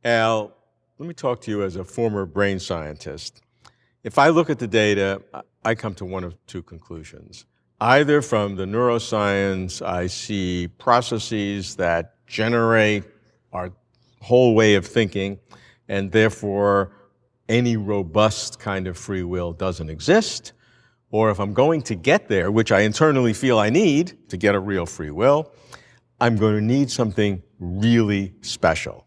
Al, let me talk to you as a former brain scientist. If I look at the data, I come to one of two conclusions. Either from the neuroscience, I see processes that generate our whole way of thinking, and therefore any robust kind of free will doesn't exist. Or if I'm going to get there, which I internally feel I need to get a real free will, I'm going to need something really special.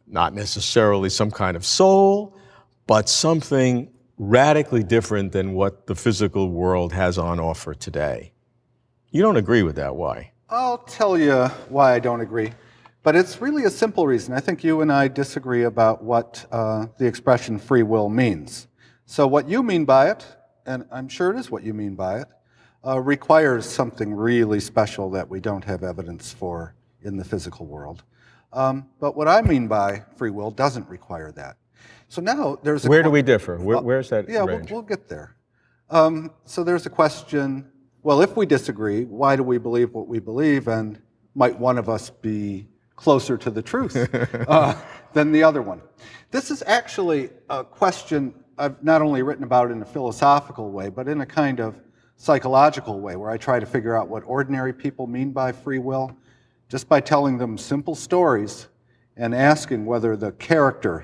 Not necessarily some kind of soul, but something radically different than what the physical world has on offer today. You don't agree with that, why? I'll tell you why I don't agree, but it's really a simple reason. I think you and I disagree about what the expression free will means. So what you mean by it, and I'm sure it is what you mean by it, requires something really special that we don't have evidence for in the physical world. But what I mean by free will doesn't require that. So now there's a Where do we differ? Where's that yeah, range? we'll get there. So there's a question, well, if we disagree, why do we believe what we believe, and might one of us be closer to the truth than the other one? This is actually a question I've not only written about in a philosophical way, but in a kind of psychological way, where I try to figure out what ordinary people mean by free will, just by telling them simple stories and asking whether the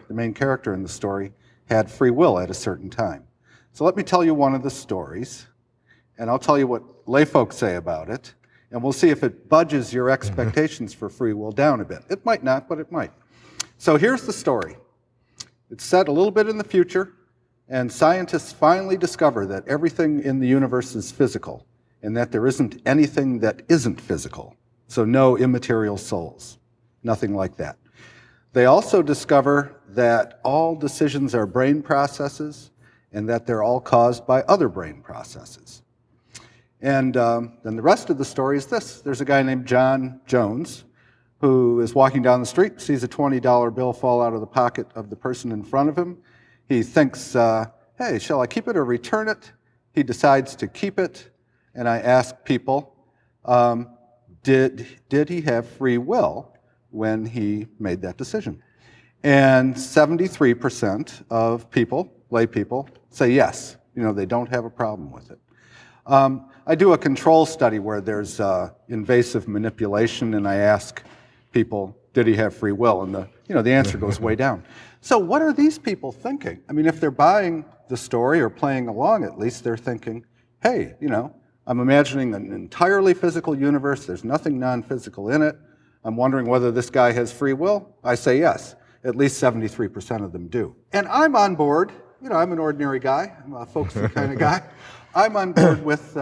main character in the story, had free will at a certain time. So let me tell you one of the stories, and I'll tell you what lay folks say about it, and we'll see if it budges your expectations for free will down a bit. It might not, but it might. So here's the story. It's set a little bit in the future, and scientists finally discover that everything in the universe is physical, and that there isn't anything that isn't physical. So no immaterial souls, nothing like that. They also discover that all decisions are brain processes, and that they're all caused by other brain processes. And then the rest of the story is this. There's a guy named John Jones who is walking down the street, sees a $20 bill fall out of the pocket of the person in front of him. He thinks, hey, shall I keep it or return it? He decides to keep it, and I ask people, did he have free will when he made that decision? And 73% of people, lay people, say yes. They don't have a problem with it. I do a control study where there's invasive manipulation, and I ask people, did he have free will? And the answer goes way down. So what are these people thinking? I mean, if they're buying the story or playing along, at least they're thinking, hey, I'm imagining an entirely physical universe. There's nothing non-physical in it. I'm wondering whether this guy has free will. I say yes. At least 73% of them do. And I'm on board. I'm an ordinary guy. I'm a folksy kind of guy. I'm on board with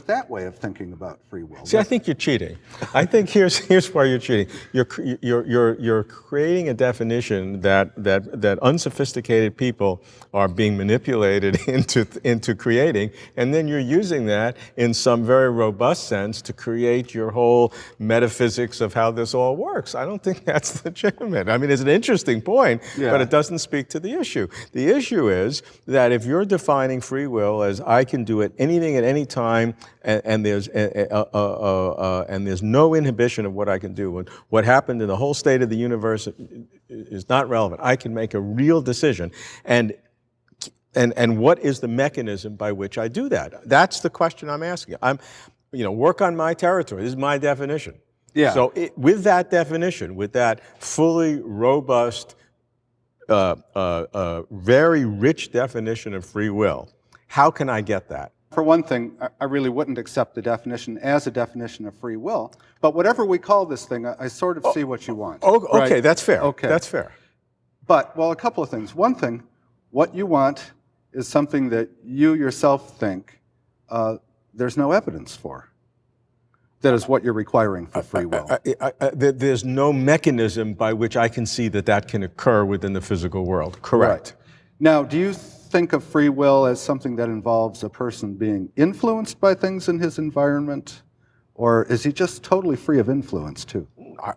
that way of thinking about free will. See, I think you're cheating. I think here's why you're cheating. You're creating a definition that unsophisticated people are being manipulated into creating, and then you're using that in some very robust sense to create your whole metaphysics of how this all works. I don't think that's legitimate. I mean, it's an interesting point, but it doesn't speak to the issue. The issue is that if you're defining free will as I can do anything at any time, and there's no inhibition of what I can do. What happened in the whole state of the universe is not relevant. I can make a real decision, and what is the mechanism by which I do that? That's the question I'm asking. Work on my territory. This is my definition. Yeah. So with that definition, with that fully robust, very rich definition of free will, how can I get that? For one thing, I really wouldn't accept the definition as a definition of free will, but whatever we call this thing, I sort of see what you want. Okay, right? That's fair. Okay. That's fair. But, a couple of things. One thing, what you want is something that you yourself think there's no evidence for. That is what you're requiring for free will. There's no mechanism by which I can see that can occur within the physical world. Correct. Right. Now, do you think of free will as something that involves a person being influenced by things in his environment, or is he just totally free of influence too?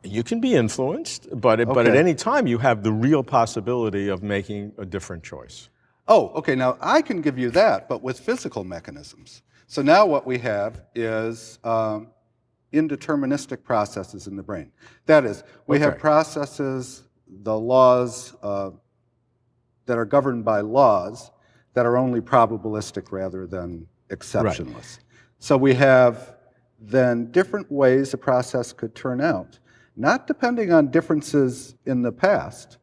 You can be influenced, but at any time you have the real possibility of making a different choice. Oh, okay, now I can give you that, but with physical mechanisms. So now what we have is indeterministic processes in the brain. That is, we have processes the laws that are governed by laws that are only probabilistic rather than exceptionless. So we have then different ways a process could turn out, not depending on differences in the past,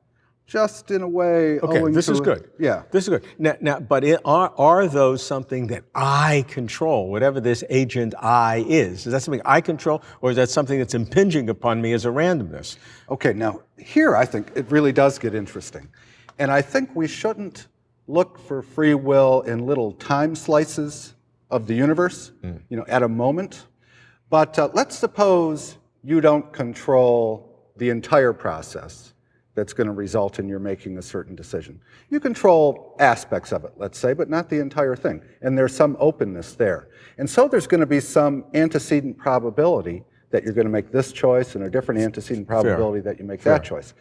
just in a way owing this to is good. Yeah. This is good. Now but are those something that I control, whatever this agent I is? Is that something I control, or is that something that's impinging upon me as a randomness? Okay, now here I think it really does get interesting. And I think we shouldn't look for free will in little time slices of the universe, at a moment. But let's suppose you don't control the entire process that's going to result in your making a certain decision. You control aspects of it, let's say, but not the entire thing. And there's some openness there. And so there's going to be some antecedent probability that you're going to make this choice and a different antecedent probability that you make that choice.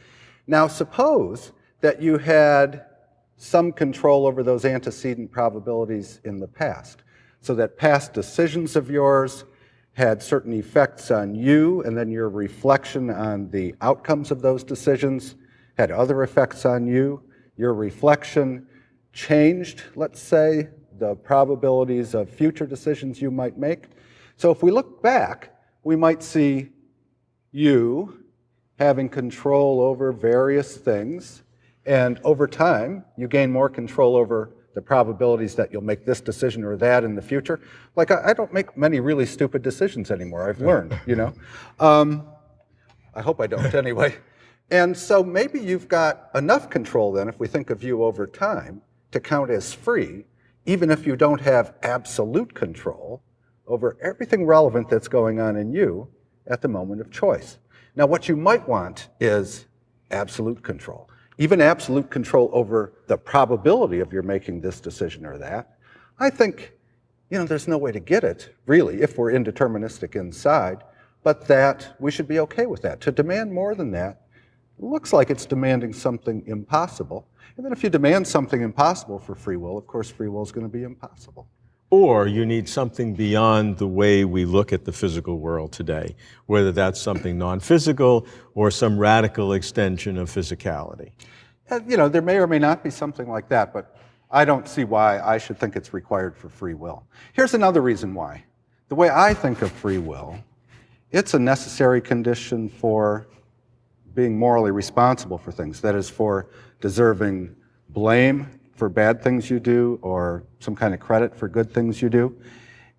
Now suppose that you had some control over those antecedent probabilities in the past, so that past decisions of yours had certain effects on you, and then your reflection on the outcomes of those decisions had other effects on you. Your reflection changed, let's say, the probabilities of future decisions you might make. So if we look back, we might see you having control over various things, and over time, you gain more control over the probabilities that you'll make this decision or that in the future. Like, I don't make many really stupid decisions anymore, I've learned, I hope I don't anyway. And so maybe you've got enough control then, if we think of you over time, to count as free, even if you don't have absolute control over everything relevant that's going on in you at the moment of choice. Now, what you might want is absolute control. Even absolute control over the probability of your making this decision or that. I think, there's no way to get it, really, if we're indeterministic inside, but that we should be okay with that. To demand more than that looks like it's demanding something impossible. And then if you demand something impossible for free will, of course free will is going to be impossible. Or you need something beyond the way we look at the physical world today, whether that's something non-physical or some radical extension of physicality. There may or may not be something like that, but I don't see why I should think it's required for free will. Here's another reason why. The way I think of free will, it's a necessary condition for being morally responsible for things. That is, for deserving blame for bad things you do, or some kind of credit for good things you do.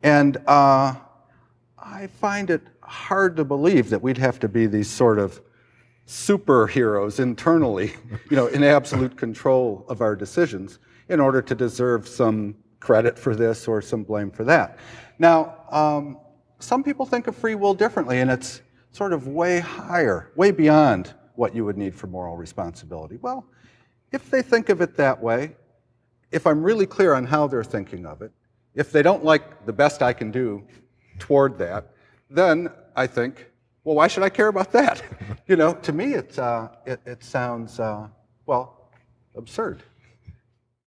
And I find it hard to believe that we'd have to be these sort of superheroes internally, in absolute control of our decisions in order to deserve some credit for this or some blame for that. Now, some people think of free will differently, and it's sort of way higher, way beyond what you would need for moral responsibility. Well, if they think of it that way, if I'm really clear on how they're thinking of it, if they don't like the best I can do toward that, then I think, well, why should I care about that? To me, it sounds, absurd.